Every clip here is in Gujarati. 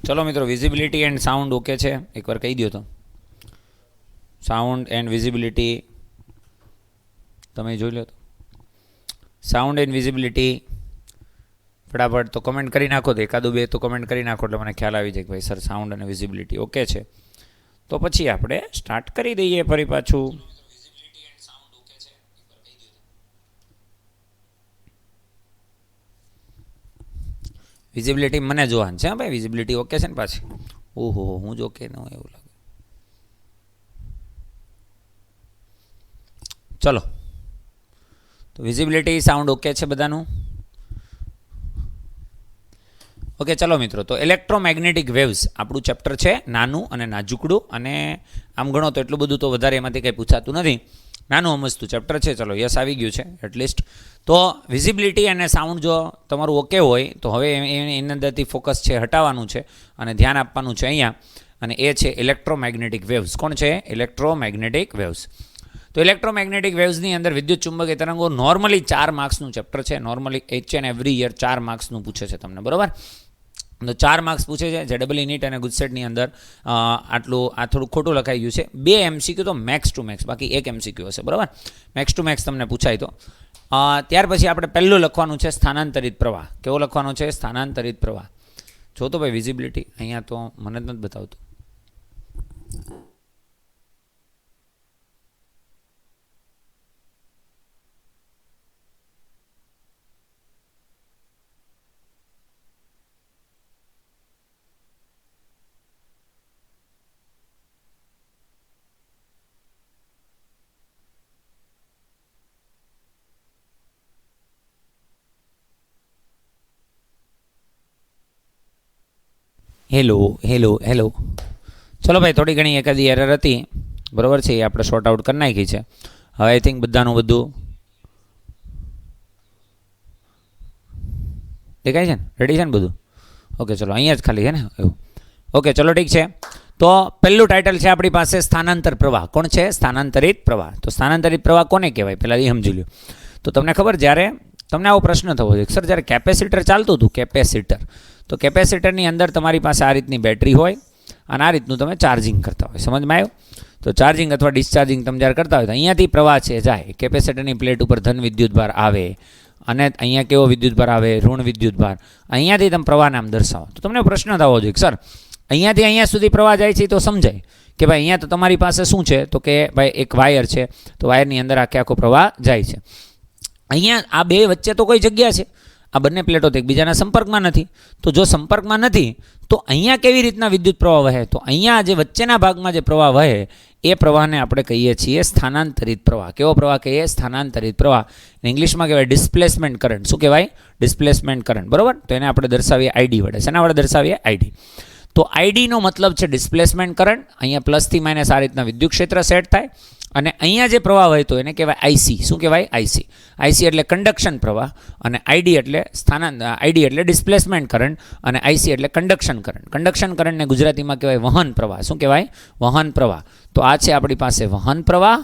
ચલો મિત્રો, વિઝિબિલિટી એન્ડ સાઉન્ડ ઓકે છે? એકવાર કહી દો તો. સાઉન્ડ એન્ડ વિઝિબિલિટી તમે જોઈ લો તો. સાઉન્ડ એન્ડ વિઝિબિલિટી ફટાફટ તો કમેન્ટ કરી નાખો. તો એકાદું બે તો કમેન્ટ કરી નાખો એટલે મને ખ્યાલ આવી જાય કે ભાઈ સર સાઉન્ડ અને વિઝિબિલિટી ઓકે છે. તો પછી આપણે સ્ટાર્ટ કરી દઈએ ફરી પાછું. વિઝિબિલિટી મને જોવાનું છે ભાઈ. વિઝિબિલિટી ઓકે છે ને પાછી? ઓહો, હું જ ઓકે ન હોય એવું લાગે. ચલો, તો વિઝિબિલિટી સાઉન્ડ ઓકે છે બધાનું? ઓકે ચલો મિત્રો, તો ઇલેક્ટ્રોમેગ્નેટિક વેવ્સ આપણું ચેપ્ટર છે, નાનું અને નાજુકડું, અને આમ ગણો તો એટલું બધું તો વધારે એમાંથી કંઈ પૂછાતું નથી. નાનું અમસ્તું ચેપ્ટર છે. ચલો, યસ આવી ગયું છે એટલીસ્ટ. તો વિઝિબિલિટી અને સાઉન્ડ જો તમારું ઓકે હોય તો હવે એની અંદરથી ફોકસ છે હટાવવાનું છે અને ધ્યાન આપવાનું છે અહીંયા, અને એ છે ઇલેક્ટ્રોમેગ્નેટિક વેવ્સ. કોણ છે? Electromagnetic waves. તો ઇલેક્ટ્રોમેગ્નેટિક વેવ્સની અંદર વિદ્યુત ચુંબકીય તરંગો નોર્મલી 4 માર્ક્સનું ચેપ્ટર છે. Normally H and every year 4 માર્ક્સનું પૂછે છે તમને, બરાબર? તો 4 માર્ક્સ પૂછે છે. જેડબલ નીટ અને ગુજસેટની અંદર આટલું આ થોડું ખોટું લખાઈ ગયું છે. 2 MCQ તો મેક્સ ટુ મેક્સ, બાકી 1 MCQ હશે, બરાબર? મેક્સ ટુ મેક્સ તમને પૂછાય તો. ત્યાર પછી આપણે પહેલું લખવાનું છે સ્થાનાંતરિત પ્રવાહ. કેવો લખવાનો છે? સ્થાનાંતરિત પ્રવાહ. જો તો ભાઈ વિઝિબિલિટી અહીંયા તો મને જ નથી બતાવતું. Hello hello hello. ચલો ભાઈ, થોડી ઘણી એકાદી એરર હતી, બરાબર છે, એ આપણે શોર્ટ આઉટ કરી નાખી છે. હવે આઈ થિંક બધાનું બધું દેખાય છે ને? રેડી છે ને બધું? ઓકે ચલો, અહીંયા જ ખાલી છે ને એવું? ઓકે ચલો ઠીક છે. તો પહેલું ટાઇટલ છે આપણી પાસે સ્થાનાંતર પ્રવાહ. કોણ છે? સ્થાનાંતરિત પ્રવાહ. તો સ્થાનાંતરિત પ્રવાહ કોને કહેવાય પહેલાં એ સમજી લો. તો તમને ખબર, જ્યારે તમને આવો પ્રશ્ન થવો જોઈએ સર, જ્યારે કેપેસિટર ચાલતું હતું, કેપેસિટર, તો કેપેસિટરની અંદર તમારી પાસે આ રીતની બેટરી હોય અને આ રીતનું તમે ચાર્જિંગ કરતા હોય. સમજમાં આવ્યું? તો ચાર્જિંગ અથવા ડિસ્ચાર્જિંગ તમે જ્યારે કરતા હોય તો અહીંયાથી પ્રવાહ છે જાય, કેપેસિટરની પ્લેટ ઉપર ધન વિદ્યુતભાર આવે અને અહીંયા કેવો વિદ્યુતભાર આવે? ઋણ વિદ્યુતભાર. અહીંયાથી તમે પ્રવાહ નામ દર્શાવો. તો તમને પ્રશ્ન થવો જોઈએ સર, અહીંયાથી અહીંયા સુધી પ્રવાહ જાય છે તો સમજાય કે ભાઈ અહીંયા તો તમારી પાસે શું છે? તો કે ભાઈ એક વાયર છે, તો વાયરની અંદર આખો પ્રવાહ જાય છે. અહીંયા આ બે વચ્ચે તો કોઈ જગ્યા છે? આ બંને પ્લેટો તો એકબીજાના સંપર્કમાં નથી. તો જો સંપર્કમાં નથી તો અહીંયા કેવી રીતના વિદ્યુત પ્રવાહ વહે? તો અહીંયા જે વચ્ચેના ભાગમાં જે પ્રવાહ વહે એ પ્રવાહને આપણે કહીએ છીએ સ્થાનાંતરિત પ્રવાહ. કેવો પ્રવાહ કહીએ? સ્થાનાંતરિત પ્રવાહ. ઇંગ્લિશમાં કહેવાય ડિસ્પ્લેસમેન્ટ કરંટ. શું કહેવાય? ડિસ્પ્લેસમેન્ટ કરંટ, બરાબર? તો એને આપણે દર્શાવીએ આઈડી વડે. શેના વડે દર્શાવીએ? આઈડી. તો આઈડીનો મતલબ છે ડિસ્પ્લેસમેન્ટ કરંટ. અહીંયા પ્લસથી માઇનસ આ રીતના વિદ્યુત ક્ષેત્ર સેટ થાય અને અહીંયા જે પ્રવાહ વહેતો એને કહેવાય આઈસી. શું કહેવાય? આઈસી. આઈસી એટલે કન્ડક્શન પ્રવાહ, અને આઈડી એટલે આઈડી એટલે ડિસ્પ્લેસમેન્ટ કરંટ, અને આઈસી એટલે કન્ડક્શન કરંટ. કન્ડક્શન કરંટને ગુજરાતીમાં કહેવાય વહન પ્રવાહ. શું કહેવાય? વહન પ્રવાહ. તો આ છે આપણી પાસે વહન પ્રવાહ,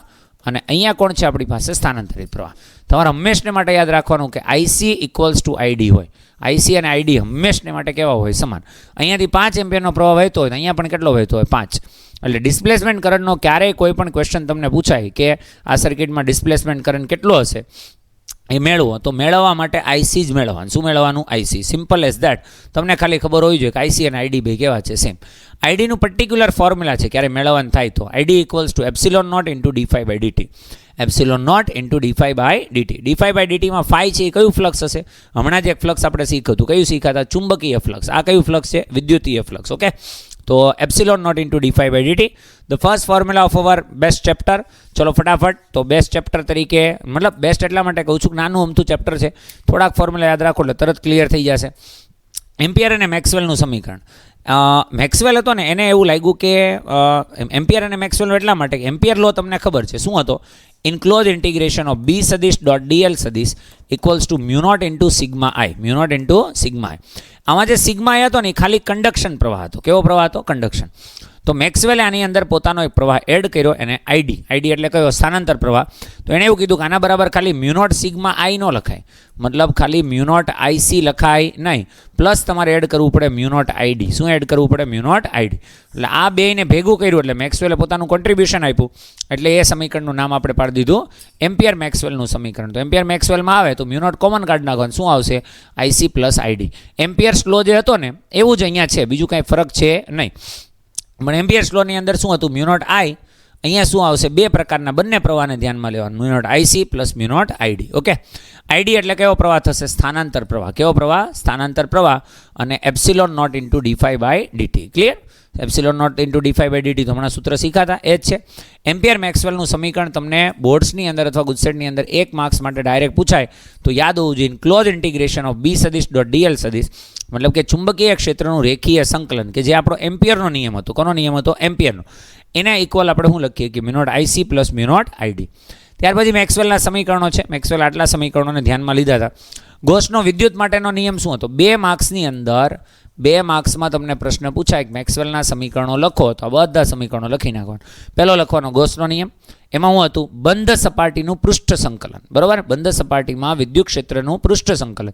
અને અહીંયા કોણ છે આપણી પાસે? સ્થાનાંતરિત પ્રવાહ. તમારે હંમેશને માટે યાદ રાખવાનું કે આઈસી ઇક્વલ્સ ટુ આઈડી હોય. આઈસી અને આઈડી હંમેશને માટે કેવા હોય? સમાન. અહીંયાથી 5 એમ્પિયરનો પ્રવાહ વહેતો હોય તો અહીંયા પણ કેટલો વહેતો હોય? 5. એટલે ડિસ્પ્લેસમેન્ટ કરંટનો ક્યારેય કોઈ પણ ક્વેશ્ચન તમને પૂછાય કે આ સર્કિટમાં ડિસ્પ્લેસમેન્ટ કરંટ કેટલો હશે એ મેળવો, તો મેળવવા માટે આઈસી જ મેળવવાનું. શું મેળવવાનું? આઈસી. Simple as that. તમને ખાલી ખબર હોવી જોઈએ કે આઈસી અને આઈડી બે કેવા છે? સેમ. આઈડીનું પર્ટિક્યુલર ફોર્મ્યુલા છે ક્યારે મેળવવાનું થાય તો I D equals to epsilon not into ડી5 by D T. Epsilon not into ડી5 બાય ડીટી. ડી5 બાય ડીટીમાં ફાઈ છે એ કયું ફ્લક્સ હશે? હમણાં જ એક ફ્લક્સ આપણે શીખ્યું હતું. કયું શીખ્યા હતા? ચુંબકીય ફ્લક્સ. આ કયું ફ્લક્સ છે? વિદ્યુતીય ફ્લક્સ. ઓકે, તો એપ્સિલોન નોટ ઇન્ટુ ડી5 by D T, the first formula of our best chapter. ચલો ફટાફટ. તો બેસ્ટ ચેપ્ટર તરીકે, મતલબ બેસ્ટ એટલા માટે કહું છું કે નાનું અમથું ચેપ્ટર છે, થોડાક ફોર્મ્યુલા યાદ રાખો એટલે તરત ક્લિયર થઈ જશે. એમ્પિયર અને મેક્સવેલનું સમીકરણ. મેક્સવેલ હતો ને એને એવું લાગ્યું કે એમ્પિયર અને મેક્સવેલ એટલા માટે કે એમ્પિયર લો તમને ખબર છે શું હતો? ઇન્ક્લોઝ ઇન્ટિગ્રેશન ઓફ બી સદિશ ડોટ ડીએલ સદિશ equals to mu not into sigma I, mu naught into sigma આઈ. આમાં જે સિગ્મા આઈ હતો ને એ ખાલી કન્ડક્શન પ્રવાહ હતો. કેવો પ્રવાહ હતો? કન્ડક્શન. તો મેક્સવેલે આની અંદર પોતાનો એક પ્રવાહ એડ કર્યો, એને આઈડી, આઈડી એટલે કયો? સ્થાનાંતર પ્રવાહ. તો એણે એવું કીધું કે આના બરાબર ખાલી મ્યુ નોટ સિગ્મા આઈ નો લખાય, મતલબ ખાલી મ્યુ નોટ આઈસી લખાય નહીં, પ્લસ તમારે એડ કરવું પડે મ્યુ નોટ આઈડી. શું એડ કરવું પડે? Mu naught ID. એટલે આ બેને ભેગું કર્યું એટલે મેક્સવેલે પોતાનું કોન્ટ્રીબ્યુશન આપ્યું, એટલે એ સમીકરણનું નામ આપણે પાડી દીધું એમ્પિયર મેક્સવેલનું સમીકરણ. તો એમ્પિયર મેક્સવેલમાં આવે તો મ્યુ નોટ કોમન કાઢી નાખવાનું, શું આવશે? I C plus I D. Ampere's law જે હતો ને એવું જ અહીંયા છે, બીજું કાંઈ ફરક છે નહીં. પણ એમ્પિયર્સ લોની અંદર શું હતું? Mu naught I. અહીંયા શું આવશે? બે પ્રકારના બંને પ્રવાહને ધ્યાનમાં લેવાનું, mu naught IC plus mu naught ID. Okay, ID એટલે કેવો પ્રવાહ થશે? સ્થાનાંતર પ્રવાહ. કેવો પ્રવાહ? સ્થાનાંતર પ્રવાહ. અને એપ્સિલોન નોટ ઇન્ટુ ડી5 by D T. Clear? Epsilon not into ડી5 બાય ડીટી તો હમણાં સૂત્ર શીખાતા એ જ છે. એમ્પિયર મેક્સવેલનું સમીકરણ તમને બોર્ડ્સની અંદર અથવા ગુજસેટની અંદર 1 માર્ક્સ માટે ડાયરેક્ટ પૂછાય તો યાદ હોવું જોઈએ. ક્લોઝ ઇન્ટિગ્રેશન ઓફ બી સદિશ ડોટ ડીએલ સદિશ, મતલબ કે ચુંબકીય ક્ષેત્રનું રેખીય સંકલન, કે જે આપણો એમ્પિયરનો નિયમ હતો. કોનો નિયમ હતો? એમ્પિયરનો. એના ઇક્વલ આપણે શું લખીએ કે mu naught IC plus mu naught ID. ત્યાર પછી મેક્સવેલના સમીકરણો છે. મેક્સવેલ આટલા સમીકરણોને ધ્યાનમાં લીધા હતા. ગોસનો વિદ્યુત માટેનો નિયમ શું હતો? 2 માર્ક્સની અંદર 2 માર્ક્સમાં તમને પ્રશ્ન પૂછાય કે મેક્સવેલના સમીકરણો લખો, તો બધા સમીકરણો લખી નાખવાનું. પહેલો લખવાનો ગોસનો નિયમ. એમાં શું હતું? બંધ સપાટીનું પૃષ્ઠ સંકલન. બરાબર? બંધ સપાટીમાં વિદ્યુત ક્ષેત્રનું પૃષ્ઠ સંકલન.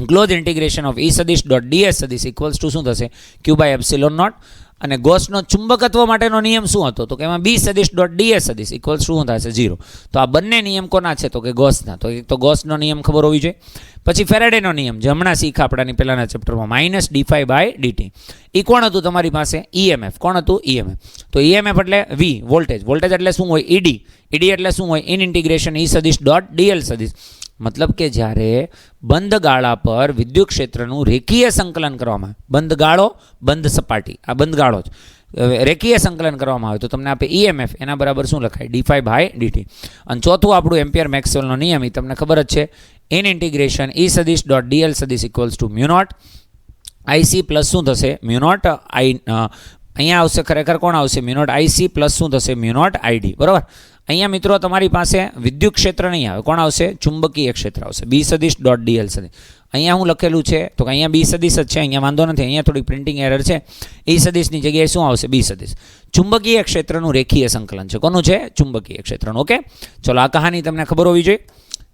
ક્લોઝ ઇન્ટિગ્રેશન ઓફ ઈ સદિશ ડોટ ડીએસ સદિશ ઇક્વલ્સ ટુ શું થશે? ક્યુ બાય એપ્સિલોન નોટ. અને ગોસનો ચુંબકત્વ માટેનો નિયમ શું હતો? તો કે એમાં બી સદિશ ડોટ ડીએસ સદિશ ઇક્વલ્સ શું થશે? 0. તો આ બંને નિયમ કોના છે? તો કે ગોસના. તો એક તો ગોસનો નિયમ ખબર હોવી જોઈએ. પછી ફેરાડેનો નિયમ, જે હમણાં શીખા આપણાની પહેલાના ચેપ્ટરમાં, માઇનસ ડી5 બાય ડીટી. એ કોણ હતું તમારી પાસે? ઈએમએફ. કોણ હતું? ઈએમએફ. તો ઈએમએફ એટલે વી, વોલ્ટેજ. વોલ્ટેજ એટલે શું હોય? ઈડી. ઈડી એટલે શું હોય? ઇન ઇન્ટિગ્રેશન ઈ સદિશ ડોટ ડીએલ સદિશ. મતલબ કે જ્યારે બંધ ગાળા પર વિદ્યુત ક્ષેત્રનું રેખીય સંકલન કરવામાં આવે, બંધ ગાળો, બંધ સપાટી, આ બંધ ગાળો જ રેખીય સંકલન કરવામાં આવે તો તમને આપે ઈએમએફ, એના બરાબર શું લખાય? ડી5 બાય ડીટી. અને ચોથું આપણું એમ્પિયર મેક્સવેલનો નિયમ, એ તમને ખબર જ છે, ઇન ઇન્ટિગ્રેશન ઈ સદિશ ડોટ ડીએલ સદિશ equals to mu naught IC plus શું થશે? Mu naught I. અહીંયા આવશે ખરેખર કોણ આવશે? મ્યુ નોટ આઈસી પ્લસ શું થશે? Mu naught ID. બરાબર? અહીંયા મિત્રો તમારી પાસે વિદ્યુત ક્ષેત્ર નહીં આવે, કોણ આવશે? ચુંબકીય ક્ષેત્ર આવશે. બી સદિશ ડોટ ડીએલ સદિશ. અહીંયા હું લખેલું છે તો કે અહીંયા બી સદિશ જ છે, અહીંયા વાંધો નથી, અહીંયા થોડી પ્રિન્ટિંગ એરર છે. એ સદિશની જગ્યાએ શું આવશે? બી સદિશ. ચુંબકીય ક્ષેત્રનું રેખીય સંકલન છે. કોનું છે? ચુંબકીય ક્ષેત્રનું. ઓકે, ચલો આ કહાની તમને ખબર હોવી જોઈએ.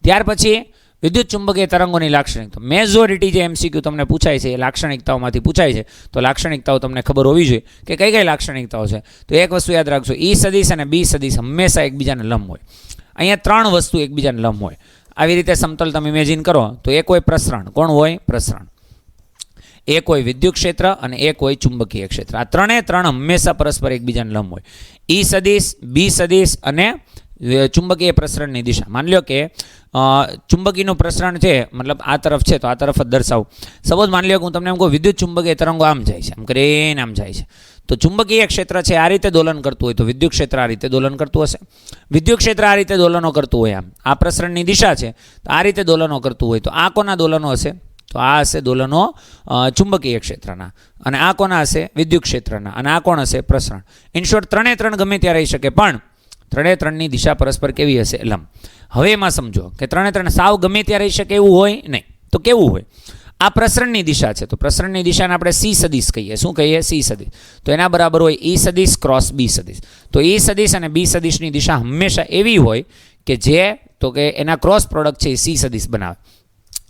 ત્યાર પછી વિદ્યુત ચુંબકીય તરંગોની લાક્ષણિકતા. મેજોરિટી જે એમસીક્યુ તમને પૂછાય છે એ લાક્ષણિકતાઓમાંથી પૂછાય છે. તો લાક્ષણિકતાઓ તમને ખબર હોવી જોઈએ કે કઈ કઈ લાક્ષણિકતાઓ છે. તો એક વસ્તુ યાદ રાખજો, ઈ સદિશ અને બી સદિશ હંમેશા એકબીજાને લંબ હોય. અહીંયા 3 વસ્તુ એકબીજાને લંબ હોય. આવી રીતે સમતલ તમે ઇમેજિન કરો તો એક હોય પ્રસરણ. કોણ હોય? પ્રસરણ. એક હોય વિદ્યુત ક્ષેત્ર અને એક હોય ચુંબકીય ક્ષેત્ર. આ 3 હંમેશા પરસ્પર એકબીજાને લંબ હોય. ઈ સદિશ, બી સદિશ અને ચુંબકીય પ્રસરણની દિશા. માની લો કે ચુંબકીનું પ્રસરણ છે, મતલબ આ તરફ છે તો આ તરફ જ દર્શાવું. સપોઝ માની લો કે હું તમને એમ કહું વિદ્યુત ચુંબકીય તરંગો આમ જાય છે, આમ કરીને આમ જાય છે, તો ચુંબકીય ક્ષેત્ર છે આ રીતે દોલન કરતું હોય તો વિદ્યુત ક્ષેત્ર આ રીતે દોલન કરતું હશે. વિદ્યુત ક્ષેત્ર આ રીતે દોલનો કરતું હોય, આમ આ પ્રસરણની દિશા છે તો આ રીતે દોલનો કરતું હોય, તો આ કોના દોલનો હશે? તો આ હશે દોલનો ચુંબકીય ક્ષેત્રના, અને આ કોના હશે? વિદ્યુત ક્ષેત્રના, અને આ કોણ હશે? પ્રસરણ. ઇન શોર્ટ 3 ગમે ત્યાં રહી શકે, પણ 3ની દિશા પરસ્પર કેવી હશે? લંબ. હવે એમાં સમજો કે 3 સાવ ગમે ત્યાં રહી શકે એવું હોય નહીં. તો કેવું હોય? આ પ્રસરણની દિશા છે તો પ્રસરણની દિશાને આપણે સી સદિશ કહીએ. શું કહીએ? સી સદિશ. તો એના બરાબર હોય ઈ સદિશ ક્રોસ બી સદિશ. તો ઈ સદિશ અને બી સદિશની દિશા હંમેશા એવી હોય કે જે તો કે એના ક્રોસ પ્રોડક્ટ છે એ સી સદિશ બનાવે.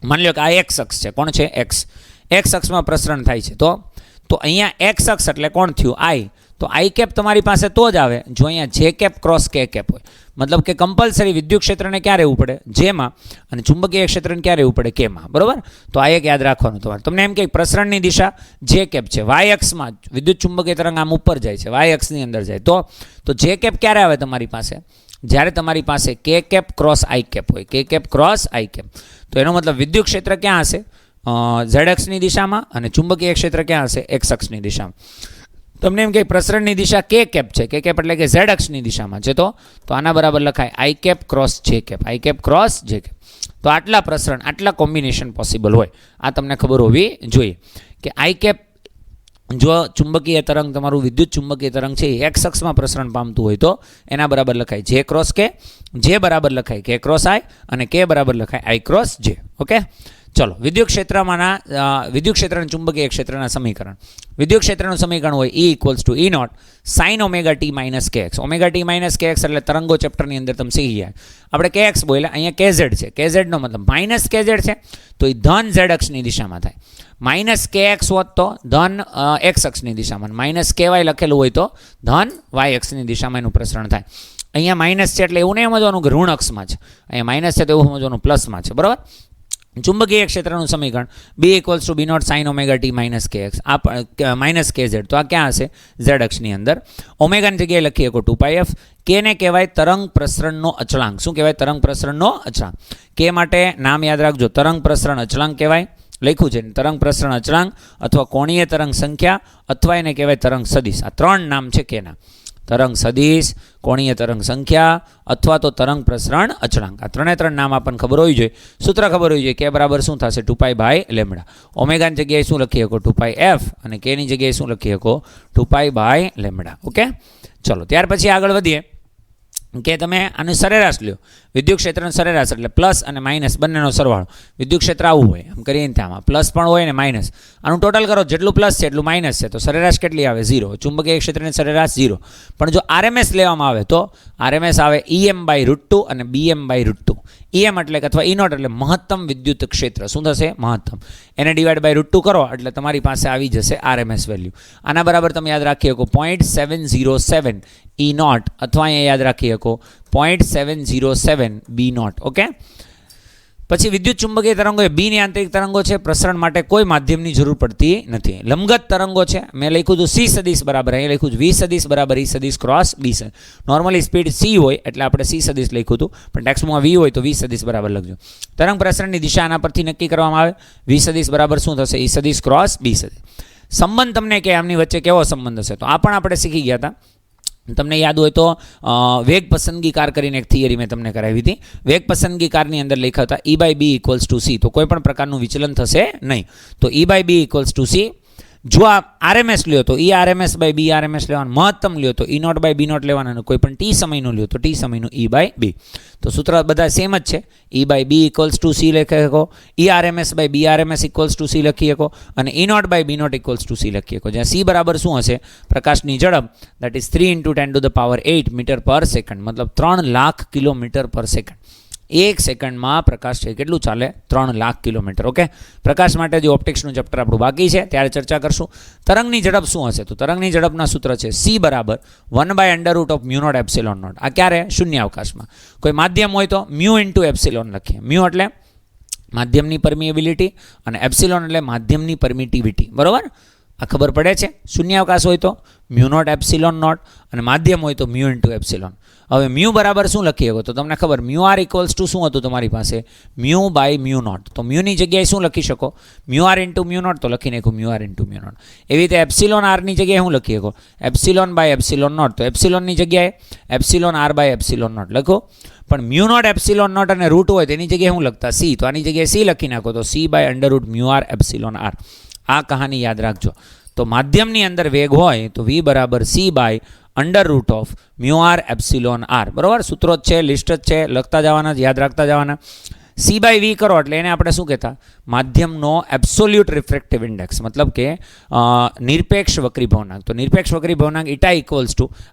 માની લો કે આ એક્સ અક્ષ છે. કોણ છે? એક્સ. એક્સ અક્ષમાં પ્રસરણ થાય છે તો અહીંયા એક્સ અક્ષ એટલે કોણ થયું? આઈ. તો આઈ કેપ તમારી પાસે તો જ આવે જો અહીંયા જે કેપ ક્રોસ કે કેપ હોય. મતલબ કે કમ્પલસરી વિદ્યુત ક્ષેત્રને ક્યાં રહેવું પડે? જેમાં, અને ચુંબકીય ક્ષેત્રને ક્યાં રહેવું પડે? કેમાં. બરાબર? તો આ એક યાદ રાખવાનું તમારે. તમને એમ કે પ્રસરણની દિશા જે કેપ છે, વાય અક્ષમાં વિદ્યુત ચુંબકીય તરંગ આમ ઉપર જાય છે, વાય અક્ષની અંદર જાય, તો જે કેપ ક્યારે આવે તમારી પાસે? જ્યારે તમારી પાસે કે કેપ ક્રોસ આઈ કેપ હોય. કે કેપ ક્રોસ આઈ કેપ. તો એનો મતલબ વિદ્યુત ક્ષેત્ર ક્યાં હશે? ઝેડ અક્ષની દિશામાં, અને ચુંબકીય ક્ષેત્ર ક્યાં હશે? એક્સ અક્ષની દિશામાં. તમને એમ કે પ્રસરણની દિશા કે કેપ છે, કે કેપ એટલે કે ઝેડ અક્ષની દિશામાં છે, તો આના બરાબર લખાય I cap cross J cap. I cap cross J cap. તો આટલા પ્રસરણ, આટલા કોમ્બિનેશન પોસિબલ હોય. આ તમને ખબર હોવી જોઈએ કે આઈ કેપ જો ચુંબકીય તરંગ તમારું વિદ્યુત ચુંબકીય તરંગ છે એ એક્સ અક્ષમાં પ્રસરણ પામતું હોય તો એના બરાબર લખાય જે ક્રોસ કે, જે બરાબર લખાય કે ક્રોસ આઈ, અને કે બરાબર લખાય આઈ ક્રોસ જે. ઓકે, ચલો વિદ્યુત ક્ષેત્રમાંના વિદ્યુત ક્ષેત્ર અને ચુંબકીય ક્ષેત્રના સમીકરણ. વિદ્યુત ક્ષેત્રનું સમીકરણ હોય E = E naught sine omega T minus K X. Omega T minus K X એટલે તરંગો ચેપ્ટરની અંદર તમે શીખી ગયા. આપણે કે એક્સ બોલ્યા, અહીંયા કે ઝેડ છે. કે ઝેડનો મતલબ માઇનસ કે ઝેડ છે તો એ ધન ઝેડ અક્ષની દિશામાં થાય. માઇનસ કે એક્સ હોત તો ધન એક્સ અક્ષની દિશામાં, માઇનસ કે વાય લખેલું હોય તો ધન વાય અક્ષની દિશામાં એનું પ્રસરણ થાય. અહીંયા માઇનસ છે એટલે એવું નહીં સમજવાનું કે ઋણ અક્ષમાં છે, અહીંયા માઇનસ છે તો એવું સમજવાનું પ્લસમાં છે. બરાબર. ચુંબકીય ક્ષેત્રનું સમીકરણ B = B naught sine omega T minus K X, આ માઇનસ કે ઝેડ, તો આ ક્યાં હશે? ઝેડ અક્ષની અંદર. ઓમેગાની જગ્યાએ લખી શકો 2πf. કેને કહેવાય? તરંગ પ્રસરણનો અચળાંક. શું કહેવાય? તરંગ પ્રસરણનો અચળાંક. કે માટે નામ યાદ રાખજો, તરંગ પ્રસરણ અચળાંક કહેવાય. લખ્યું છે તરંગ પ્રસરણ અચળાંક અથવા કોણીય તરંગ સંખ્યા અથવા એને કહેવાય તરંગ સદિશ. આ ત્રણ નામ છે કેના: તરંગ સદિશ, કોણીય તરંગ સંખ્યા અથવા તો તરંગ પ્રસરણ અચળાંક. આ ત્રણ નામ આપણને ખબર હોવી જોઈએ. સૂત્ર ખબર હોવી જોઈએ. કે બરાબર શું થશે? 2π/λ. ઓમેગાની જગ્યાએ શું લખી શકો? 2πf. અને કેની જગ્યાએ શું લખી શકો? 2π/λ. ઓકે, ચલો ત્યાર પછી આગળ વધીએ કે તમે આનું સરેરાશ લ્યો. વિદ્યુત ક્ષેત્રનો સરેરાશ એટલે પ્લસ અને માઇનસ બંનેનો સરવાળો. વિદ્યુત ક્ષેત્ર આવું હોય, આમ કરીએ ને આમાં પ્લસ પણ હોય ને માઇનસ. આનું ટોટલ કરો, જેટલું પ્લસ છે એટલું માઇનસ છે, તો સરેરાશ કેટલી આવે? 0. ચુંબકીય ક્ષેત્રની સરેરાશ 0. પણ જો આરએમએસ લેવામાં આવે તો આરએમએસ આવે EM/√2 અને BM/√2. EM એટલે અથવા E0 એટલે મહત્તમ વિદ્યુત ક્ષેત્ર. શું થશે? મહત્તમ. એને ડિવાઈડ/√2 કરો એટલે તમારી પાસે આવી જશે આરએમએસ વેલ્યુ. આના બરાબર તમે યાદ રાખી શકો 0.707 E0 અથવા અહીંયા યાદ રાખી શકો 0.707 B0. ઓકે, પછી વિદ્યુત ચુંબકીય તરંગો એ બીની આંતરિક તરંગો છે. પ્રસરણ માટે કોઈ માધ્યમની જરૂર પડતી નથી. લંબગત તરંગો છે. મેં લખ્યું હતું C સદિશ બરાબર, અહીં લખ્યું છે V સદિશ બરાબર E સદિશ cross B. Normally speed C હોય એટલે આપણે C સદિશ લખ્યું હતું, પણ ટેક્સ્ટમાં V હોય તો V સદિશ બરાબર લખજો. તરંગ પ્રસરણની દિશા આના પરથી નક્કી કરવામાં આવે. V સદિશ બરાબર શું થશે? E સદિશ ક્રોસ B સદિશ. સંબંધ તમને કે આમની વચ્ચે કેવો સંબંધ હશે તો આ પણ આપણે શીખી ગયા હતા. તમને યાદ હોય તો વેગ પસંદગી કાર કરીને એક થિયરી મેં તમને કરાવી હતી. વેગ પસંદગી કારની અંદર લખ્યા હતા E/B = C. તો કોઈ પણ પ્રકારનું વિચલન થશે નહીં. તો E/B = C. જો આ આરએમએસ લ્યો તો ERMS/B RMS લેવાનું. મહત્તમ લ્યો તો E0/B0 લેવાના. કોઈ પણ ટી સમયનું લ્યો તો ટી સમયનું E/B. તો સૂત્ર બધા સેમ જ છે. E/B = C લખી શકો, ERMS/B RMS = C લખી શકો, અને E0/B0 = C લખી શકો. જ્યાં C બરાબર શું હશે? પ્રકાશની ઝડપ, દેટ ઇઝ 3 × 10⁸ મીટર/સેકન્ડ, મતલબ 3 લાખ કિલોમીટર/સેકન્ડ. એક સેકન્ડમાં પ્રકાશ છે કેટલું ચાલે? 3 લાખ કિલોમીટર. ઓકે, પ્રકાશ માટે જે ઓપ્ટિક્સનું ચેપ્ટર આપણું બાકી છે ત્યારે ચર્ચા કરશું. તરંગની ઝડપ શું હશે? તો તરંગની ઝડપના સૂત્ર છે C બરાબર 1/√μ0 ε0. આ ક્યારે? શૂન્યાવકાશમાં. કોઈ માધ્યમ હોય તો μ × ε લખીએ. μ એટલે માધ્યમની પરમિએબિલિટી અને એપ્સિલોન એટલે માધ્યમની પરમિટિવિટી. બરાબર, આ ખબર પડે છે. શૂન્યાવકાશ હોય તો μ0 ε0 અને માધ્યમ હોય તો μ × ε. હવે μ બરાબર શું લખી શકો? તો તમને ખબર μr = શું હતું તમારી પાસે? μ/μ0. તો μની જગ્યાએ શું લખી શકો? μr × μ0, તો લખી નાખો μr × μ0. એવી રીતે εr ની જગ્યાએ શું લખી શકો? ε/ε0. તો એપ્સિલોનની જગ્યાએ εr/ε0 લખો. પણ μ0 ε0 અને રૂટ હોય તેની જગ્યાએ શું લખતા? C. તો આની જગ્યાએ C લખી નાખો તો C/√μr ε0. આ કહાની યાદ રાખજો. તો માધ્યમની અંદર વેગ હોય તો V બરાબર C/√μr ε0. બરાબર, સૂત્રો જ છે, લિસ્ટ જ છે, લખતા જવાના, યાદ રાખતા જવાના. C/V કરો એટલે એને આપણે શું કહેતા? માધ્યમનો એબ્સોલ્યુટ રિફ્રેક્ટિવ ઇન્ડેક્સ, મતલબ કે નિરપેક્ષ વક્રીભવનાંક. તો નિરપેક્ષ વક્રીભવનાંક η =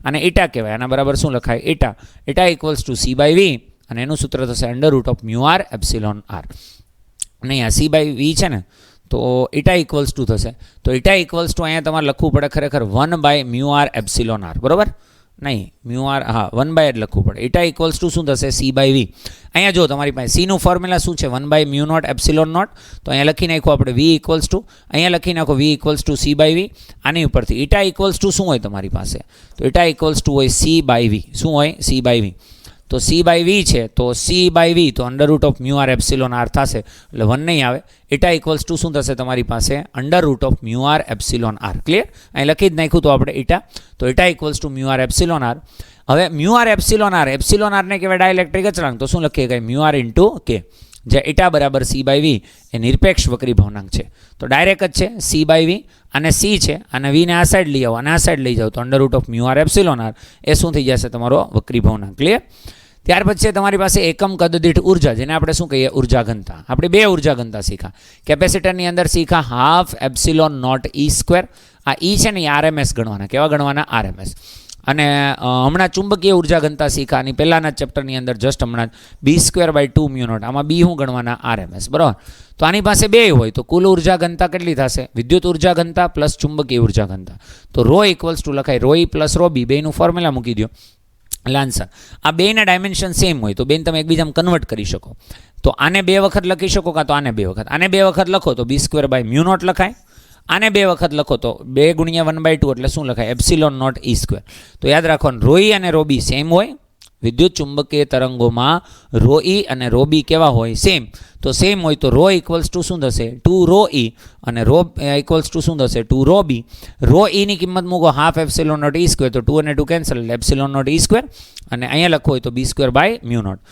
અને η કહેવાય. આના બરાબર શું લખાય? η C/V, અને એનું સૂત્ર થશે √μr ε0. નહીં, આ C/V છે ને, તો η = થશે. તો η = અહીંયા તમારે લખવું પડે ખરેખર 1/μr ε0. બરાબર, નહીં μr, હા 1/ જ લખવું પડે. η = શું થશે? C/V. અહીંયા જો તમારી પાસે C નું ફોર્મ્યુલા શું છે? 1/μ0 ε0. તો અહીંયા લખી નાખો આપણે V = અહીંયા લખી નાખો V = C/V. આની ઉપરથી η = શું હોય તમારી પાસે? તો η = હોય C/V. શું હોય? C/V. તો C/V છે તો C/V તો √μr ε0 થશે, એટલે 1 નહીં આવે. η = શું થશે તમારી પાસે? √μr ε0. ક્લિયર? અહીં લખી જ નાખ્યું તો આપણે η. તો η = μr ε0. હવે μr ε0 ને કહેવાય ડાયલેક્ટ્રિક અચળાંક. તો શું લખીએ? કે μr × K. જ્યાં એટા બરાબર સી બાય વી એ નિરપેક્ષ વક્રી ભવનાંક છે. તો ડાયરેક્ટ જ છે સી બાય વી અને સી છે અને વીને આ સાઈડ લઈ આવો અને આ સાઈડ લઈ જાઓ તો under root of mu R epsilon R એ શું થઈ જશે તમારો વક્રી ભવનાંક. ક્લિયર? ત્યાર પછી તમારી પાસે એકમ કદ દીઠ ઉર્જા, જેને આપણે શું કહીએ ઉર્જા ઘનતા. આપણે બે ઉર્જા ઘનતા શીખા. કેપેસિટરની અંદર શીખા half epsilon not E square. આ ઈ છે ને એ આરએમએસ ગણવાના. કેવા ગણવાના? આરએમએસ. અને હમણાં ચુંબકીય ઉર્જા ઘનતા શીખા અને પહેલાના ચેપ્ટરની અંદર જસ્ટ હમણાં બી સ્ક્વેર બાય 2 મ્યુ નોટ. આમાં બી શું ગણવાના? આરએમએસ. બરાબર. તો આની પાસે બે હોય તો કુલ ઉર્જા ઘનતા કેટલી થશે? વિદ્યુત ઉર્જા ઘનતા પ્લસ ચુંબકીય ઉર્જા ઘનતા. તો રો ઇક્વલ્સ ટુ લખાય રો ઈ પ્લસ રો બી, બેનું ફોર્મ્યુલા મૂકી દો એટલે આન્સર. આ બેના ડાયમેન્શન સેમ હોય તો બેન તમે એકબીજામાં કન્વર્ટ કરી શકો. તો આને બે વખત લખી શકો કાં તો આને બે વખત. આને બે વખત લખો તો B square by mu not લખાય. આને બે વખત લખો તો 2 ગુણ્યા 1/2 એટલે શું લખાય? Epsilon not E square. તો યાદ રાખવાનું રો ઈ અને રો બી સેમ હોય. વિદ્યુત ચુંબકીય તરંગોમાં રો ઈ અને રો બી કેવા હોય? સેમ. તો સેમ હોય તો રો ઇક્વલ્સ ટુ શું થશે? 2 રો ઈ અને રો ઇક્વલ્સ ટુ શું થશે? 2 રો બી. રો ઈની કિંમત મૂકો half epsilon not E square, તો 2 અને 2 કેન્સલ એટલે એપ્સિલોન નોટ ઈ સ્ક્વેર અને અહીંયા લખો હોય તો B square by mu not.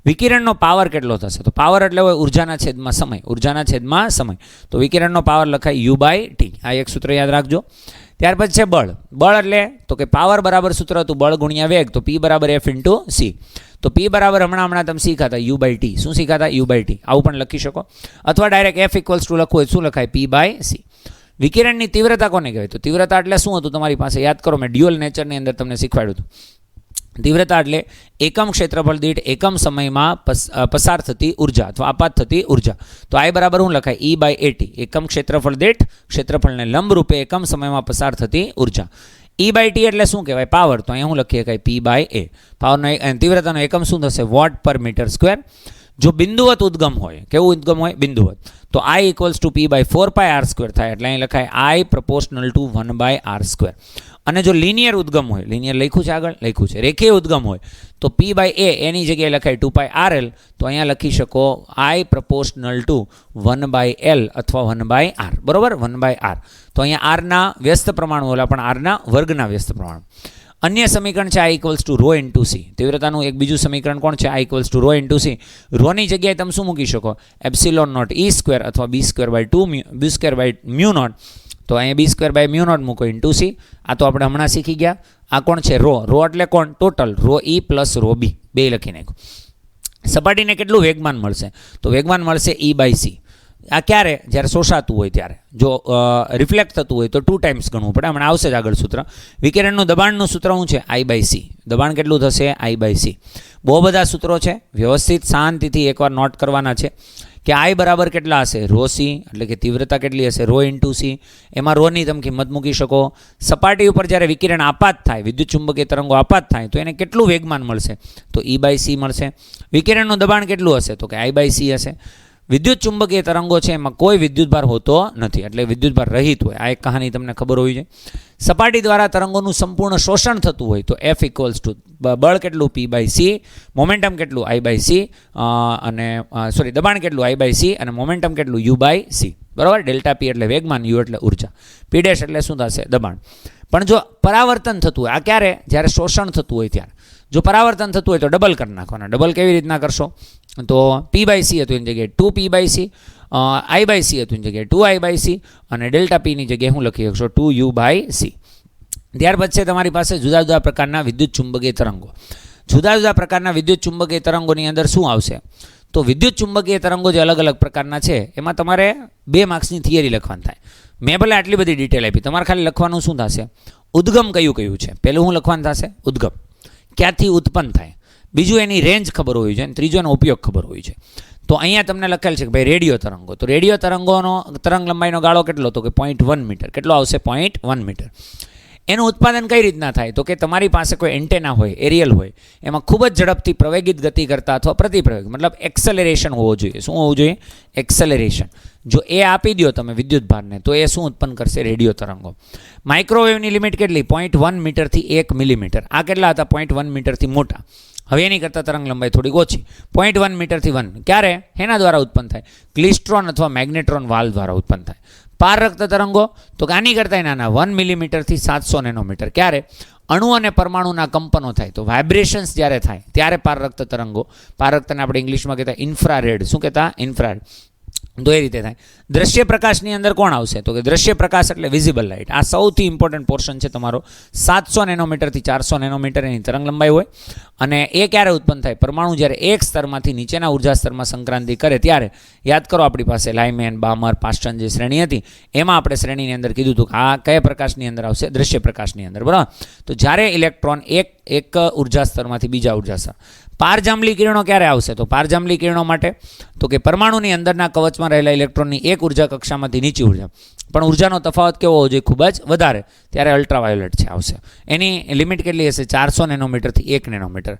વિકિરણનો પાવર કેટલો થશે? તો પાવર એટલે હોય ઉર્જાના છેદમાં સમય. ઉર્જાના છેદમાં સમય. તો વિકિરણનો પાવર લખાય યુ બાય ટી. આ એક સૂત્ર યાદ રાખજો. ત્યાર પછી છે બળ. બળ એટલે તો કે પાવર બરાબર સૂત્ર હતું બળ ગુણ્યા વેગ, તો પી બરાબર એફ ઇન્ટુ સી. તો પી બરાબર હમણાં તમે શીખાતા યુ બાય ટી. શું શીખાતા? You bye T. આવું પણ લખી શકો અથવા ડાયરેક્ટ એફ ઇક્વલ્સ ટુ લખવું હોય શું લખાય? પી બાય સી. વિકિરણની તીવ્રતા કોને કહેવાય? તો તીવ્રતા એટલે શું હતું તમારી પાસે? યાદ કરો, મેં ડ્યુઅલ નેચરની અંદર તમને શીખવાડ્યું હતું. તીવ્રતા એટલે એકમ ક્ષેત્રફળ દીઠ એકમ સમયમાં પસાર થતી ઉર્જા અથવા આપાત થતી ઉર્જા. તો આઈ બરાબર શું લખાય? ઈ બાય એટી. એકમ ક્ષેત્રફળ દીઠ ક્ષેત્રફળને લંબ રૂપે એકમ સમયમાં પસાર થતી ઉર્જા. ઈ બાય ટી એટલે શું કહેવાય? પાવર. તો અહીંયા શું લખીએ શકાય? પી બાય એ. પાવરનો તીવ્રતાનો એકમ શું થશે? વોટ પર મીટર સ્ક્વેર. જો બિંદુવત ઉદ્ગમ હોય, કેવું ઉદ્ગમ હોય? બિંદુવત. તો I equals to P by 4 pi R square થાય એટલે અહીં લખાય I proportional to 1 by R square. અને જો લિનિયર ઉદ્ગમ હોય, લિનિયર લખ્યું છે આગળ? લખ્યું છે. રેખીય ઉદ્ગમ હોય તો પી બાય એ એની જગ્યાએ લખાય 2 પાય આર એલ. તો અહીંયા લખી શકો આઈ પ્રપોર્શનલ ટુ 1 બાય એલ અથવા 1 બાય આર. બરોબર? 1 બાય આર. તો અહીંયા આરના વ્યસ્ત પ્રમાણ ઓલા પણ આરના વર્ગના વ્યસ્ત પ્રમાણ. અન્ય સમીકરણ છે I equals to rho into C. તીવ્રતાનું એક બીજું સમીકરણ કોણ છે? I equals to rho into C. રોની જગ્યાએ તમે શું મૂકી શકો? એપ્સિલોન નોટ ઈ સ્ક્વેર અથવા B square by 2 B square by mu not. તો અહીંયા B square by mu not મૂકો ઇન્ટુ સી. આ તો આપણે હમણાં શીખી ગયા. આ કોણ છે? રો. રો એટલે કોણ? ટોટલ. રો ઈ પ્લસ રો બી બે લખી નાખ્યું. સપાટીને કેટલું વેગમાન મળશે? તો વેગમાન મળશે ઈ બાય સી. આ ક્યારે? જ્યારે શોષાતું હોય ત્યારે. જો રિફ્લેક્ટ થતું હોય તો 2 ટાઈમ્સ ગણવું પડે. હમણાં આવશે જ આગળ સૂત્ર. વિકિરણનું દબાણનું સૂત્ર શું છે? આઈ બાય સી. દબાણ કેટલું થશે? આઈ બાય સી. બહુ બધા સૂત્રો છે, વ્યવસ્થિત શાંતિથી એકવાર નોટ કરવાના છે કે આઈ બરાબર કેટલા હશે? રો સી એટલે કે તીવ્રતા કેટલી હશે? Rho into C. એમાં રોની તમે કિંમત મૂકી શકો. સપાટી ઉપર જ્યારે વિકિરણ આપાત થાય, વિદ્યુત ચુંબકીય તરંગો આપાત થાય તો એને કેટલું વેગમાન મળશે? તો ઈ બાય સી મળશે. વિકિરણનું દબાણ કેટલું હશે? તો કે આઈ બાય સી હશે. વિદ્યુત ચુંબકીય તરંગો છે એમાં કોઈ વિદ્યુતભાર હોતો નથી એટલે વિદ્યુતભાર રહિત હોય. આ એક કહાની તમને ખબર હોવી જોઈએ. સપાટી દ્વારા તરંગોનું સંપૂર્ણ શોષણ થતું હોય તો એફ ઇક્વલ્સ ટુ બળ કેટલું? પી બાય સી. મોમેન્ટમ કેટલું? I by C. અને દબાણ કેટલું? I by C. અને મોમેન્ટમ કેટલું? U by C. બરાબર? ડેલ્ટા પી એટલે વેગમાન, યુ એટલે ઉર્જા, પી ડેશ એટલે શું થશે? દબાણ. પણ જો પરાવર્તન થતું હોય, આ ક્યારે? જ્યારે શોષણ થતું હોય ત્યારે. જો પરાવર્તન થતું હોય તો ડબલ કરી નાખવાના. ડબલ કેવી રીતના કરશો? તો પી બાય સી હતું એની જગ્યાએ 2 P by C, I by C હતું એની જગ્યાએ 2 આઈ બાય સી અને ડેલ્ટા પીની જગ્યાએ હું લખી શકશો 2 યુ બાય સી. ત્યાર પછી તમારી પાસે જુદા જુદા પ્રકારના વિદ્યુત ચુંબકીય તરંગો. જુદા જુદા પ્રકારના વિદ્યુત ચુંબકીય તરંગોની અંદર શું આવશે? તો વિદ્યુત ચુંબકીય તરંગો જે અલગ અલગ પ્રકારના છે એમાં તમારે 2 માર્ક્સની થિયરી લખવાની થાય. મેં ભલે આટલી બધી ડિટેલ આપી, તમારે ખાલી લખવાનું શું થશે? ઉદ્ગમ કયું કયું છે? પહેલું શું લખવાનું થશે? ઉદ્ગમ ક્યાંથી ઉત્પન્ન થાય. બીજું એની રેન્જ ખબર હોવી જોઈએ અને ત્રીજો એનો ઉપયોગ ખબર હોવી જોઈએ. તો અહીંયા તમને લખેલ છે કે ભાઈ રેડિયો તરંગો. તો રેડિયો તરંગોનો તરંગ લંબાઈનો ગાળો કેટલો? તો કે 0.1 મીટર. કેટલો આવશે? 0.1 મીટર. એનું ઉત્પાદન કઈ રીતના થાય? તો કે તમારી પાસે કોઈ એન્ટેના હોય, એરિયલ હોય, એમાં ખૂબ જ ઝડપથી પ્રવેગિત ગતિ કરતા અથવા પ્રતિપ્રવેગ મતલબ એક્સેલરેશન હોવો જોઈએ. શું હોવું જોઈએ? એક્સેલરેશન. જો એ આપી દો તમે વિદ્યુત ભારને તો એ શું ઉત્પન્ન કરશે? રેડિયો તરંગો. માઇક્રોવેવની લિમિટ કેટલી? 0.1 મીટરથી 1 મિલીમીટર. આ કેટલા હતા? 0.1 મીટરથી મોટા. હવે એની કરતાં તરંગ લંબાઈ થોડીક ઓછી, 0.1 મીટરથી 1. ક્યારે? એના દ્વારા ઉત્પન્ન થાય? ક્લિસ્ટ્રોન અથવા મેગ્નેટ્રોન વાલ્વ દ્વારા ઉત્પન્ન થાય. પાર રક્ત તરંગો તો કે આની કરતાં નાના 1 મિલીમીટરથી 700 નેનોમીટર. ક્યારે? અણુ અને પરમાણુના કંપનો થાય તો વાઇબ્રેશન્સ જ્યારે થાય ત્યારે પાર રક્ત તરંગો. પાર રક્તને આપણે ઇંગ્લિશમાં કહેતા ઇન્ફ્રારેડ. શું કહેતા? ઇન્ફ્રારેડ. તો એ રીતે થાય. દ્રશ્ય પ્રકાશની અંદર કોણ આવશે? તો કે દ્રશ્ય પ્રકાશ એટલે વિઝિબલ લાઇટ. આ સૌથી ઇમ્પોર્ટન્ટ પોર્શન છે તમારો. 700 નેનોમીટરથી 400 નેનોમીટર એની તરંગ લંબાઈ હોય. અને એ ક્યારે ઉત્પન્ન થાય? પરમાણુ જ્યારે એક સ્તરમાંથી નીચેના ઉર્જા સ્તરમાં સંક્રાંતિ કરે ત્યારે. યાદ કરો આપણી પાસે લાઇમેન, બામર, પાસ્ટન જે શ્રેણી હતી એમાં આપણે શ્રેણીની અંદર કીધું હતું કે આ કયા પ્રકાશની અંદર આવશે? દ્રશ્ય પ્રકાશની અંદર. બરાબર. તો જ્યારે ઇલેક્ટ્રોન એક ઉર્જા સ્તરમાંથી બીજા ઉર્જા સ્તર. પારજાંબલી કિરણો ક્યારે આવશે? તો પારજાંબલી કિરણો માટે તો કે પરમાણુની અંદરના કવચમાં રહેલા ઇલેક્ટ્રોનની એક ઉર્જા કક્ષામાંથી નીચી ઉર્જા, પણ ઉર્જાનો તફાવત કેવો હોવો જોઈએ? ખૂબ જ વધારે, ત્યારે અલ્ટ્રાવાયોલેટ છે આવશે. એની લિમિટ કેટલી હશે? 400 નેનોમીટરથી 1 નેનોમીટર.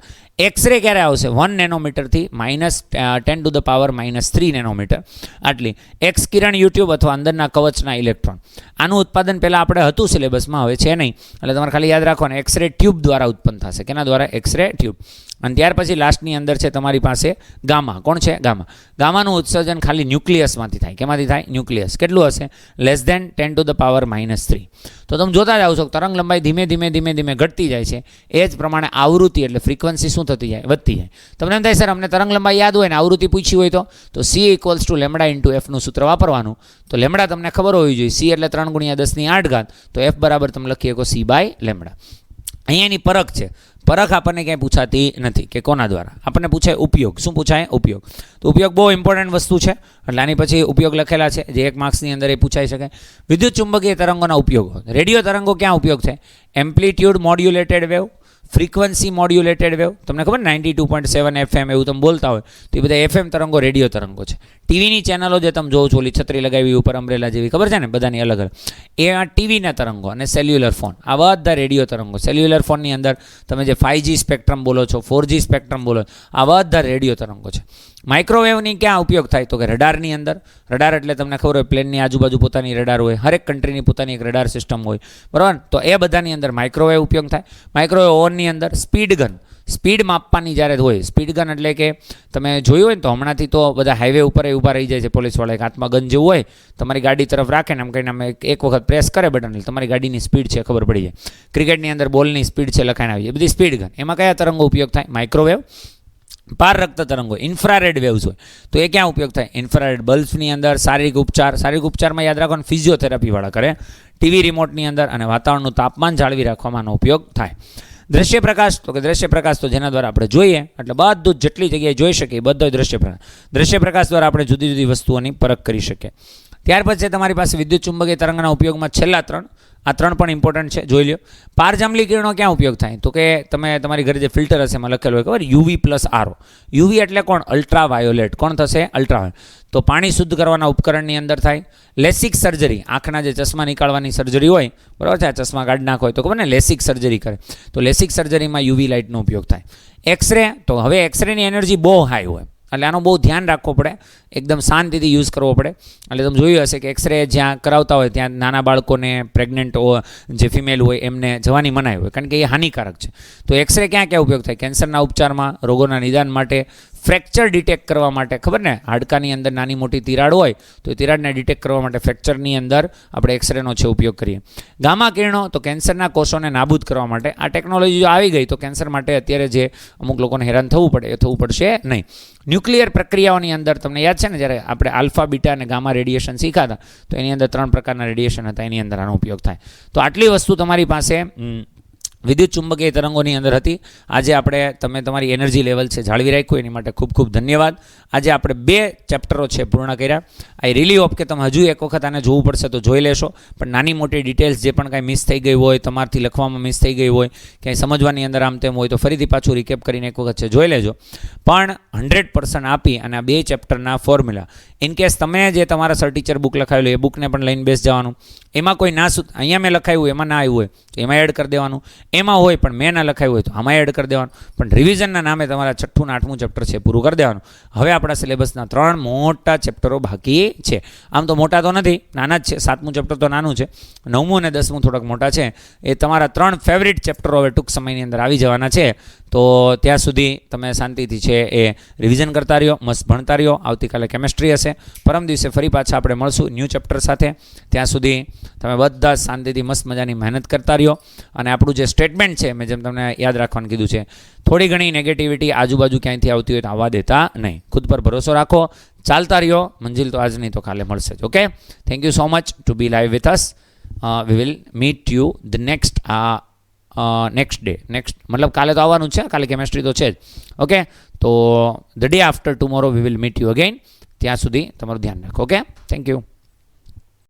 એક્સરે ક્યારે આવશે? 1 નેનોમીટરથી -10⁻³ નેનોમીટર. આટલી એક્સ કિરણ યુટ્યુબ અથવા અંદરના કવચના ઇલેક્ટ્રોન. આનું ઉત્પાદન પહેલાં આપણે હતું સિલેબસમાં, હવે છે નહીં, એટલે તમારે ખાલી યાદ રાખવાનું એક્સરે ટ્યુબ દ્વારા ઉત્પન્ન થશે. કેના દ્વારા? X ray tube. અને ત્યાર પછી લાસ્ટની અંદર છે તમારી પાસે ગામા. કોણ છે? ગામા. ગામાનું ઉત્સર્જન ખાલી ન્યુક્લિયસમાંથી થાય. કેમાંથી થાય? ન્યુક્લિયસ. કેટલું હશે? <10⁻³ તો તમે જોતા જાઓ છો તરંગ લંબાઈ ધીમે ધીમે ઘટતી જાય છે. એ જ પ્રમાણે આવૃત્તિ એટલે ફ્રીક્વન્સી શું થતી જાય? વધતી જાય. તમને એમ થાય સર અમને તરંગ લંબાઈ યાદ હોય ને આવૃત્તિ પૂછી હોય તો C = λ × f નું સૂત્ર વાપરવાનું. તો લેમડા તમને ખબર હોવી જોઈએ. C એટલે 3 × 10⁸ તો f બરાબર તમે લખી શકો C/λ. અહીંયાની પરખ છે. પરખ આપણને ક્યાંય પૂછાતી નથી કે કોના દ્વારા. આપણને પૂછાય ઉપયોગ. શું પૂછાય? ઉપયોગ. તો ઉપયોગ બહુ ઇમ્પોર્ટન્ટ વસ્તુ છે, એટલે આની પછી ઉપયોગ લખેલા છે જે 1 માર્ક્સની અંદર એ પૂછાઈ શકે. વિદ્યુત ચુંબકીય તરંગોના ઉપયોગો. રેડિયો તરંગો ક્યાં ઉપયોગ થાય? Amplitude modulated wave, frequency modulated wave. તમને ખબર 92.7 FM એવું તમે બોલતા હોય તો એ બધા FM તરંગો રેડિયો તરંગો છે. ટીવીની ચેનલો જે તમે જોવો છો, ઓલી છત્રી લગાવી ઉપર અમ્બ્રેલા જેવી, ખબર છે ને બધાની અલગ અલગ, એ આ ટીવીના તરંગો. અને સેલ્યુલર ફોન, આ બધા રેડિયો તરંગો. સેલ્યુલર ફોનની અંદર તમે જે 5G સ્પેક્ટ્રમ બોલો છો, 4G સ્પેક્ટ્રમ બોલો, આ બધા રેડિયો તરંગો છે. માઇક્રોવેવની ક્યાં ઉપયોગ થાય? તો કે રડારની અંદર. રડાર એટલે તમને ખબર હોય પ્લેનની આજુબાજુ પોતાની રડાર હોય, હરેક કન્ટ્રીની પોતાની એક રડાર સિસ્ટમ હોય, બરાબર. તો એ બધાની અંદર માઇક્રોવેવ ઉપયોગ થાય. માઇક્રોવેવ ઓવનની અંદર સ્પીડ ગન, સ્પીડ માપવાની જ્યારે હોય. સ્પીડ ગન એટલે કે તમે જોયું હોય ને તો હમણાંથી તો બધા હાઈવે ઉપર ઊભા રહી જાય છે પોલીસવાળા, એક હાથમાં ગન જેવું હોય, તમારી ગાડી તરફ રાખે ને આમ કહીને અમે એક વખત પ્રેસ કરે બટન એટલે તમારી ગાડીની સ્પીડ છે ખબર પડી જાય. ક્રિકેટની અંદર બોલની સ્પીડ છે લખાઈને આવી જાય. બધી સ્પીડ ગન. એમાં કયા તરંગો ઉપયોગ થાય? માઇક્રોવેવ. પાર રક્ત તરંગો ઇન્ફ્રારેડ વેવ્સ હોય તો એ ક્યાં ઉપયોગ થાય? ઇન્ફ્રારેડ બલ્બ્સની અંદર. શારીરિક ઉપચાર. શારીરિક ઉપચારમાં યાદ રાખવાનું ફિઝિયોથેરાપીવાળા કરે. ટીવી રિમોટની અંદર અને વાતાવરણનું તાપમાન જાળવી રાખવામાં આનો ઉપયોગ થાય. દ્રશ્ય પ્રકાશ તો કે દ્રશ્ય પ્રકાશ તો જેના દ્વારા આપણે જોઈએ એટલે બધું જેટલી જગ્યાએ જોઈ શકીએ બધો દ્રશ્ય પ્રકાશ. દ્રશ્ય પ્રકાશ દ્વારા આપણે જુદી જુદી વસ્તુઓની પરખ કરી શકીએ. ત્યાર પછી તમારી પાસે વિદ્યુત ચુંબકીય તરંગના ઉપયોગમાં છેલ્લા 3. આ 3 પણ ઇમ્પોર્ટન્ટ છે, જોઈ લો. પારજાંબલી કિરણો ક્યાં ઉપયોગ થાય? તો કે તમે તમારી ઘરે જે ફિલ્ટર હશે એમાં લખેલું હોય ખબર, UV+RO. UV એટલે કોણ? અલ્ટ્રાવાયોલેટ. કોણ થશે? અલ્ટ્રાવાયોલેટ. તો પાણી શુદ્ધ કરવાના ઉપકરણની અંદર થાય. લેસિક સર્જરી, આંખના જે ચશ્મા નીકાળવાની સર્જરી હોય, બરાબર છે, આ ચશ્મા કાઢી નાખો હોય તો ખબર ને લેસિક સર્જરી કરે, તો લેસિક સર્જરીમાં UV લાઇટનો ઉપયોગ થાય. એક્સરે તો હવે એક્સરેની એનર્જી બહુ હાઈ હોય એટલે આનું બહુ ધ્યાન રાખવું પડે, એકદમ શાંતિથી યુઝ કરવો પડે. એટલે તમે જોયું હશે કે એક્સરે જ્યાં કરાવતા હોય ત્યાં નાના બાળકોને, પ્રેગ્નન્ટ જે ફિમેલ હોય એમને જવાની મનાઈ હોય કારણ કે એ હાનિકારક છે. તો એક્સરે ક્યાં ક્યાં ઉપયોગ થાય? કેન્સરના ઉપચારમાં, રોગોના નિદાન માટે, ફ્રેક્ચર ડિટેક્ટ કરવા માટે. ખબર ને હાડકાની અંદર નાની મોટી તિરાડ હોય તો એ તિરાડને ડિટેક્ટ કરવા માટે ફ્રેક્ચરની અંદર આપણે એક્સરેનો છે ઉપયોગ કરીએ. ગામા કિરણો તો કેન્સરના કોષોને નાબૂદ કરવા માટે. આ ટેકનોલોજી જો આવી ગઈ તો કેન્સર માટે અત્યારે જે અમુક લોકોને હેરાન થવું પડે એ થવું પડશે નહીં. ન્યુક્લિયર પ્રક્રિયાઓની અંદર તમને યાદ છે ને જ્યારે આપણે આલ્ફા, બીટા અને ગામા રેડિયેશન શીખ્યા હતા તો એની અંદર 3 પ્રકારના રેડિયેશન હતા, એની અંદર આનો ઉપયોગ થાય. તો આટલી વસ્તુ તમારી પાસે વિદ્યુત ચુંબકીય તરંગોની અંદર હતી. આજે આપણે તમે તમારી એનર્જી લેવલ છે જાળવી રાખ્યું એની માટે ખૂબ ખૂબ ધન્યવાદ. આજે આપણે 2 ચેપ્ટરો છે પૂર્ણ કર્યા. આઈ રિયલી હોપ કે તમે હજુ એક વખત આને જોવું પડશે તો જોઈ લેશો, પણ નાની મોટી ડિટેલ્સ જે પણ કાંઈ મિસ થઈ ગઈ હોય, તમારથી લખવામાં મિસ થઈ ગઈ હોય, ક્યાંય સમજવાની અંદર આમ તેમ હોય તો ફરીથી પાછું રિકેપ કરીને એક વખત છે જોઈ લેજો. પણ 100% આપી અને આ 2 ચેપ્ટરના ફોર્મ્યુલા ઇનકેસ તમે જે તમારા સર ટીચર બુક લખાયેલું એ બુકને પણ લઈને બેસી જવાનું. એમાં કોઈ ના અહીંયા મેં લખાયું એમાં ના આવ્યું હોય તો એમાં એડ કરી દેવાનું, એમાં હોય પણ મેં ના લખાયું હોય તો આમાં એડ કરી દેવાનું. પણ રિવિઝનના નામે તમારા 6ઠું અને 8મું ચેપ્ટર છે પૂરું કરી દેવાનું. હવે આપણા સિલેબસના 3 મોટા ચેપ્ટરો બાકી છે. આમ તો મોટા તો નથી, નાના જ છે. 7મું ચેપ્ટર તો નાનું છે, 9મું અને 10મું થોડાક મોટા છે. એ તમારા 3 ફેવરિટ ચેપ્ટરો હવે ટૂંક સમયની અંદર આવી જવાના છે. તો ત્યાં સુધી તમે શાંતિથી છે એ રિવિઝન કરતા રહ્યો, મસ્ત ભણતા રહ્યો. આવતીકાલે કેમેસ્ટ્રી હશે, પરમ દિવસે ફરી પાછા આપણે મળશું ન્યૂ ચેપ્ટર સાથે. ત્યાં સુધી તમે બધા શાંતિથી મસ્ત મજાની મહેનત કરતા રહ્યો. અને આપણું જે સ્ટેટમેન્ટ છે, મેં જેમ તમને યાદ રાખવાનું કીધું છે, થોડી ઘણી નેગેટિવિટી આજુબાજુ ક્યાંયથી આવતી હોય તો આવવા દેતા નહીં. ખુદ પર ભરોસો રાખો, ચાલતા રહ્યો. મંજિલ તો આજ નહીં તો કાલે મળશે જ. Okay, thank you so much to be live with us. We will meet you the next day. મતલબ કાલે તો આવવાનું જ છે, કાલે કેમેસ્ટ્રી તો છે જ. ઓકે, તો the day after tomorrow V will meet you again. ત્યાં સુધી તમારું ધ્યાન રાખો. Okay, thank you.